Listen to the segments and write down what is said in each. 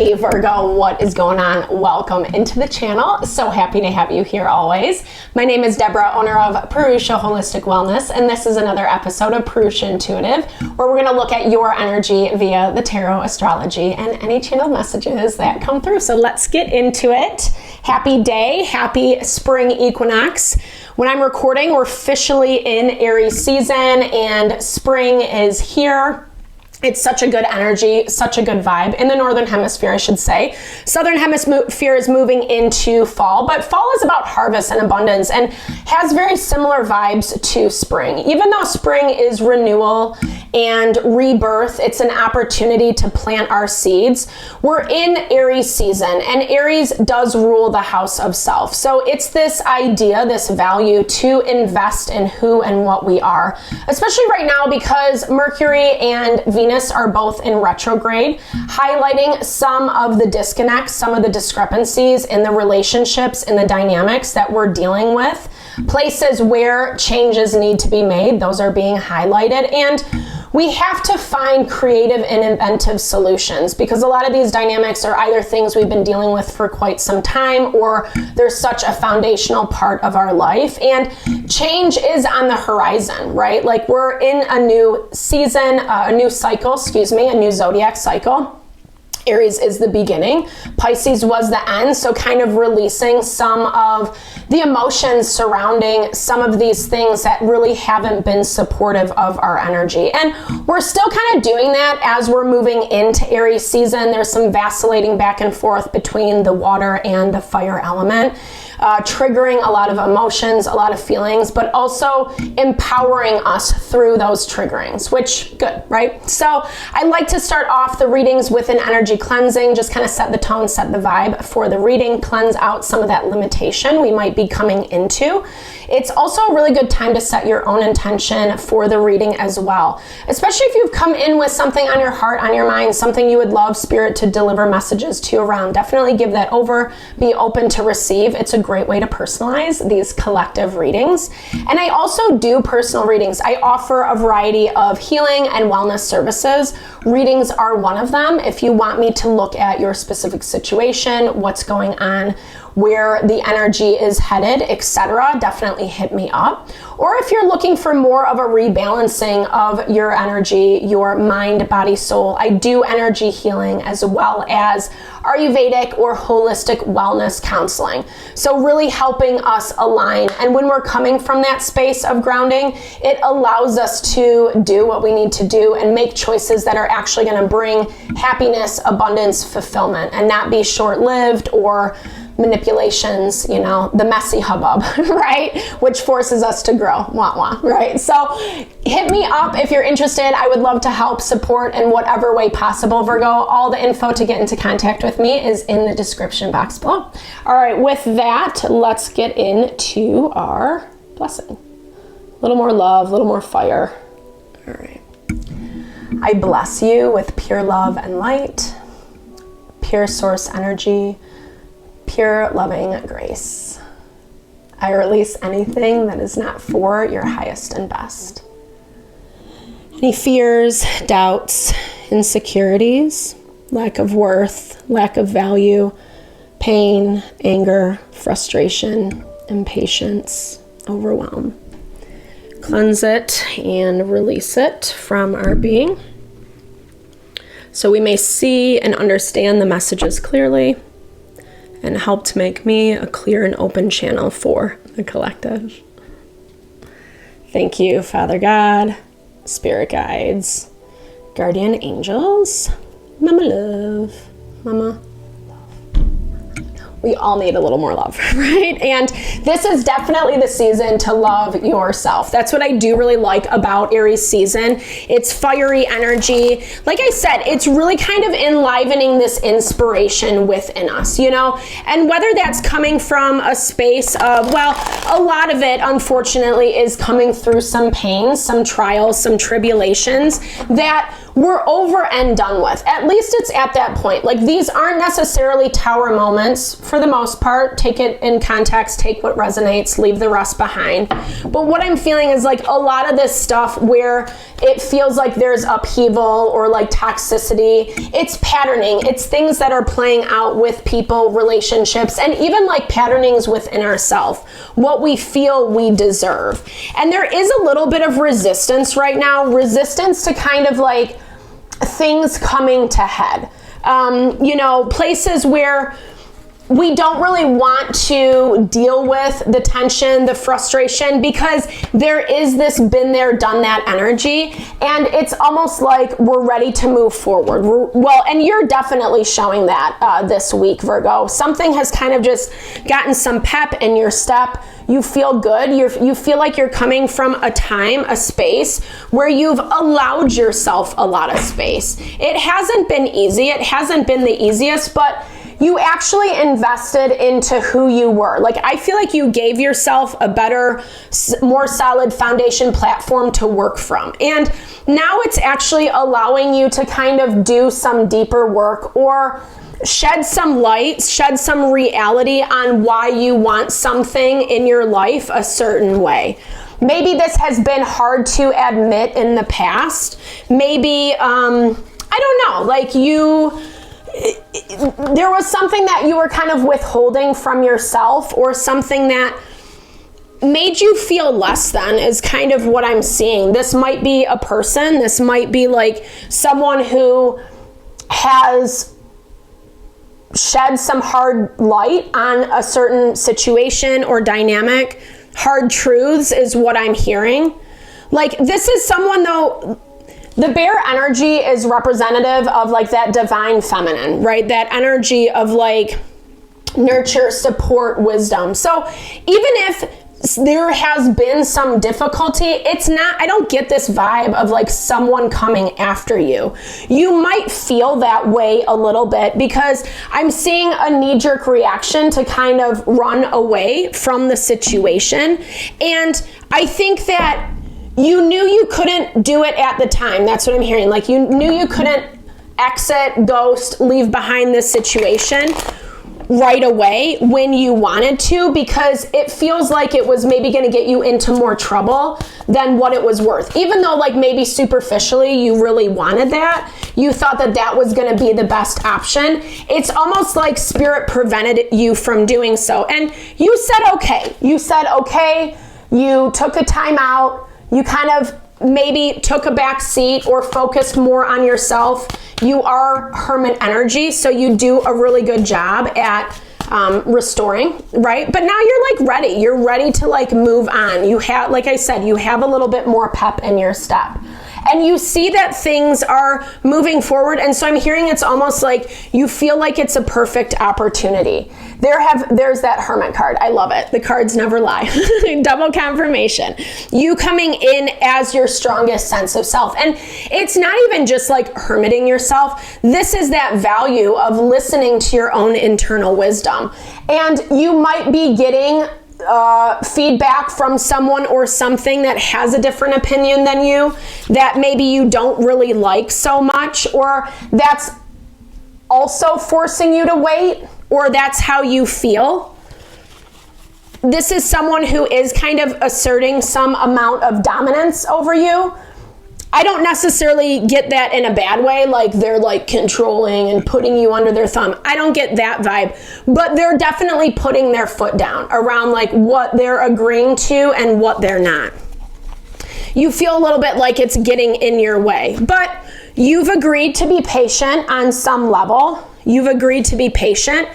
Hey Virgo, what is going on? Welcome into the channel. So happy to have you here always. My name is Deborah, owner of Purusha Holistic Wellness, and this is another episode of Purusha Intuitive, where we're going to look at your energy via the tarot, astrology, and any channeled messages that come through. So let's get into it. Happy day, happy spring equinox. When I'm recording, we're officially in Aries season and spring is here. It's such a good energy, such a good vibe in the Northern Hemisphere, I should say. Southern Hemisphere is moving into fall, but fall is about harvest and abundance and has very similar vibes to spring. Even though spring is renewal and rebirth, it's an opportunity to plant our seeds. We're in Aries season, and Aries does rule the house of self. So it's this idea, this value to invest in who and what we are, especially right now because Mercury and Venus are both in retrograde, highlighting some of the disconnects, some of the discrepancies in the relationships, in the dynamics that we're dealing with. Places where changes need to be made, those are being highlighted. And we have to find creative and inventive solutions because a lot of these dynamics are either things we've been dealing with for quite some time or they're such a foundational part of our life. And change is on the horizon, right? Like we're in a new season, a new cycle, a new zodiac cycle. Aries is the beginning. Pisces was the end. So kind of releasing some of the emotions surrounding some of these things that really haven't been supportive of our energy. And we're still kind of doing that as we're moving into Aries season. There's some vacillating back and forth between the water and the fire element. Triggering a lot of emotions, a lot of feelings, but also empowering us through those triggerings, which good, right? So I like to start off the readings with an energy cleansing, just kind of set the tone, set the vibe for the reading, cleanse out some of that limitation we might be coming into. It's also a really good time to set your own intention for the reading as well, especially if you've come in with something on your heart, on your mind, something you would love Spirit to deliver messages to you around. Definitely give that over, be open to receive. It's a great way to personalize these collective readings. And I also do personal readings. I offer a variety of healing and wellness services. Readings are one of them. If you want me to look at your specific situation, what's going on, where the energy is headed, etc., definitely hit me up. Or if you're looking for more of a rebalancing of your energy, your mind, body, soul, I do energy healing as well as Ayurvedic or holistic wellness counseling. So really helping us align. And when we're coming from that space of grounding, it allows us to do what we need to do and make choices that are actually going to bring happiness, abundance, fulfillment, and not be short-lived or manipulations, the messy hubbub, right? Which forces us to grow, right? So hit me up if you're interested. I would love to help, support in whatever way possible, Virgo. All the info to get into contact with me is in the description box below. All right, with that, let's get into our blessing. A little more love, a little more fire. All right. I bless you with pure love and light, pure source energy, pure loving grace. I release anything that is not for your highest and best. Any fears, doubts, insecurities, lack of worth, lack of value, pain, anger, frustration, impatience, overwhelm. Cleanse it and release it from our being so we may see and understand the messages clearly and help to make me a clear and open channel for the collective. Thank you, Father God, Spirit guides, guardian angels, Mama love, Mama love. We all need a little more love, right? And this is definitely the season to love yourself. That's what I do really like about Aries season. It's fiery energy. Like I said, it's really kind of enlivening this inspiration within us, And whether that's coming from a space of, a lot of it, unfortunately, is coming through some pain, some trials, some tribulations that we're over and done with. At least it's at that point. Like, these aren't necessarily tower moments for the most part. Take it in context, take what resonates, leave the rest behind. But what I'm feeling is like a lot of this stuff where it feels like there's upheaval or like toxicity, it's patterning. It's things that are playing out with people, relationships, and even like patternings within ourselves, what we feel we deserve. And there is a little bit of resistance right now, resistance to kind of like things coming to head. You know, places where we don't really want to deal with the tension, the frustration, because there is this been there, done that energy. And it's almost like we're ready to move forward. Well, and you're definitely showing that this week, Virgo. Something has kind of just gotten some pep in your step. You feel good. You feel like you're coming from a time, a space where you've allowed yourself a lot of space. It hasn't been easy. It hasn't been the easiest, but you actually invested into who you were. Like, I feel like you gave yourself a better, more solid foundation platform to work from. And now it's actually allowing you to kind of do some deeper work or shed some light, shed some reality on why you want something in your life a certain way. Maybe this has been hard to admit in the past. Maybe, I don't know, like there was something that you were kind of withholding from yourself, or something that made you feel less than, is kind of what I'm seeing. This might be a person. This might be like someone who has shed some hard light on a certain situation or dynamic. Hard truths is what I'm hearing. Like, this is someone, though, the bear energy is representative of like that divine feminine, right? That energy of like nurture, support, wisdom. So even if there has been some difficulty, it's not, I don't get this vibe of like someone coming after you. You might feel that way a little bit, because I'm seeing a knee-jerk reaction to kind of run away from the situation. And I think that you knew you couldn't do it at the time. That's what I'm hearing. Like, you knew you couldn't exit, ghost, leave behind this situation right away when you wanted to, because it feels like it was maybe going to get you into more trouble than what it was worth. Even though like maybe superficially you really wanted that, you thought that that was going to be the best option. It's almost like spirit prevented you from doing so. And you said, okay. You said, okay. You took a time out. You kind of maybe took a back seat or focused more on yourself. You are hermit energy, so you do a really good job at restoring, right? But now you're like ready. You're ready to like move on. You have, like I said, you have a little bit more pep in your step. And you see that things are moving forward. And so I'm hearing it's almost like you feel like it's a perfect opportunity. There's that hermit card. I love it. The cards never lie. Double confirmation. You coming in as your strongest sense of self. And it's not even just like hermiting yourself. This is that value of listening to your own internal wisdom. And you might be getting feedback from someone or something that has a different opinion than you, that maybe you don't really like so much, or that's also forcing you to wait, or that's how you feel. This is someone who is kind of asserting some amount of dominance over you. I don't necessarily get that in a bad way, like they're like controlling and putting you under their thumb. I don't get that vibe, but they're definitely putting their foot down around like what they're agreeing to and what they're not. You feel a little bit like it's getting in your way, but you've agreed to be patient on some level. You've agreed to be patient,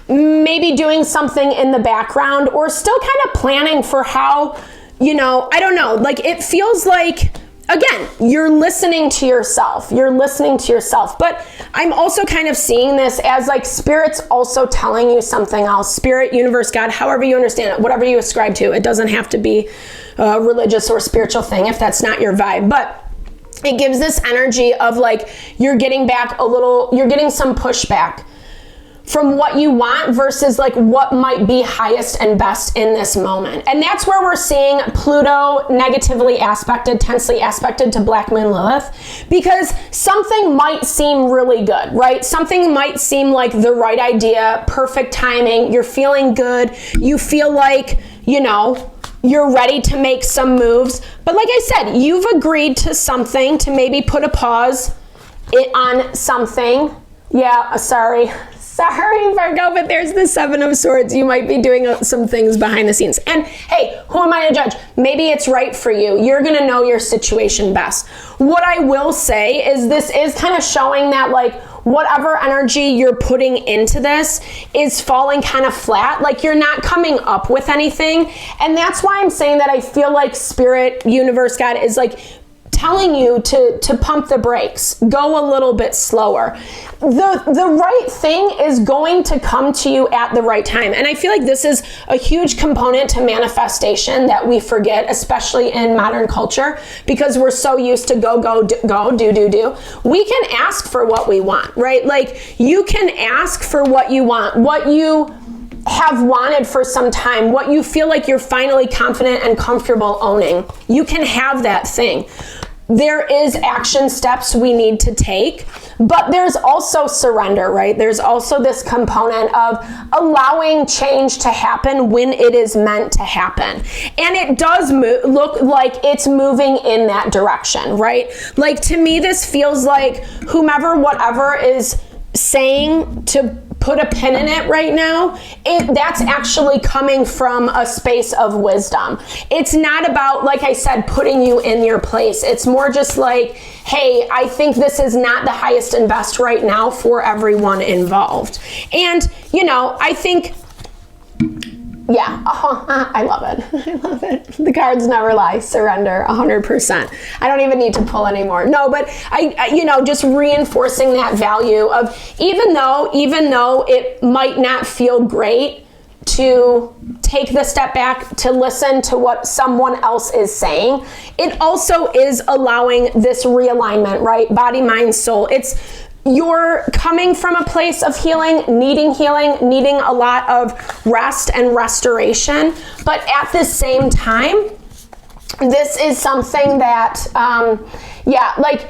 maybe doing something in the background, or still kind of planning for how, I don't know, like it feels like, again, you're listening to yourself. You're listening to yourself. But I'm also kind of seeing this as like spirit's also telling you something else. Spirit, universe, God, however you understand it, whatever you ascribe to. It doesn't have to be a religious or spiritual thing if that's not your vibe. But it gives this energy of like you're getting back a little, you're getting some pushback from what you want versus like what might be highest and best in this moment. And that's where we're seeing Pluto negatively aspected, tensely aspected to Black Moon Lilith, because something might seem really good, right? Something might seem like the right idea, perfect timing, you're feeling good, you feel like, you know, you're ready to make some moves. But like I said, you've agreed to something, to maybe put a pause on something. Yeah, sorry, Virgo, but there's the Seven of Swords. You might be doing some things behind the scenes. And hey, who am I to judge? Maybe it's right for you. You're going to know your situation best. What I will say is this is kind of showing that like whatever energy you're putting into this is falling kind of flat. Like you're not coming up with anything. And that's why I'm saying that I feel like Spirit, Universe, God is like telling you to pump the brakes, go a little bit slower. The right thing is going to come to you at the right time. And I feel like this is a huge component to manifestation that we forget, especially in modern culture, because we're so used to go, do. We can ask for what we want, right? Like you can ask for what you want, what you have wanted for some time, what you feel like you're finally confident and comfortable owning. You can have that thing. There is action steps we need to take, but there's also surrender, right? There's also this component of allowing change to happen when it is meant to happen. And it does look like it's moving in that direction, right? Like to me, this feels like whatever is saying to put a pin in it right now, that's actually coming from a space of wisdom. It's not about, like I said, putting you in your place. It's more just like, hey, I think this is not the highest and best right now for everyone involved. And, you know, I think, yeah, I love it. I love it. The cards never lie. Surrender, 100%. I don't even need to pull anymore. No, but I you know, just reinforcing that value of even though it might not feel great to take the step back to listen to what someone else is saying, it also is allowing this realignment, right? Body, mind, soul. You're coming from a place of healing, needing a lot of rest and restoration. But at the same time, this is something that, like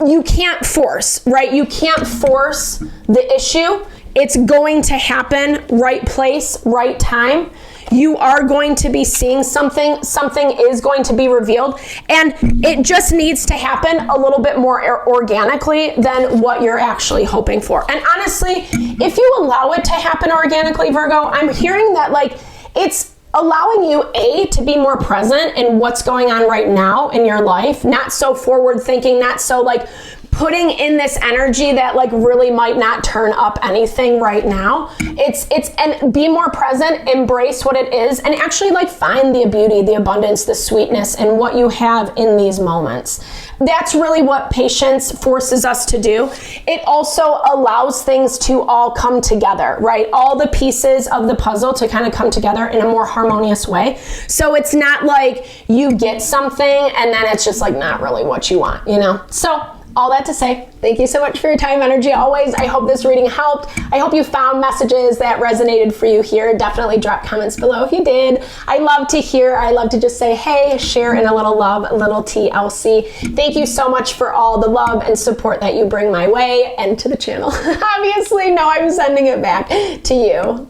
you can't force, right? You can't force the issue. It's going to happen, right place, right time. You are going to be seeing something is going to be revealed, and it just needs to happen a little bit more organically than what you're actually hoping for. And honestly, if you allow it to happen organically, Virgo, I'm hearing that like it's allowing you to be more present in what's going on right now in your life, not so forward thinking, not so like putting in this energy that like really might not turn up anything right now. And be more present, embrace what it is, and actually like find the beauty, the abundance, the sweetness in what you have in these moments. That's really what patience forces us to do. It also allows things to all come together, right? All the pieces of the puzzle to kind of come together in a more harmonious way. So it's not like you get something and then it's just like not really what you want, you know? So all that to say, thank you so much for your time, energy, always. I hope this reading helped. I hope you found messages that resonated for you here. Definitely drop comments below if you did. I love to hear. I love to just say, hey, share in a little love, a little TLC. Thank you so much for all the love and support that you bring my way and to the channel. Obviously, no, I'm sending it back to you.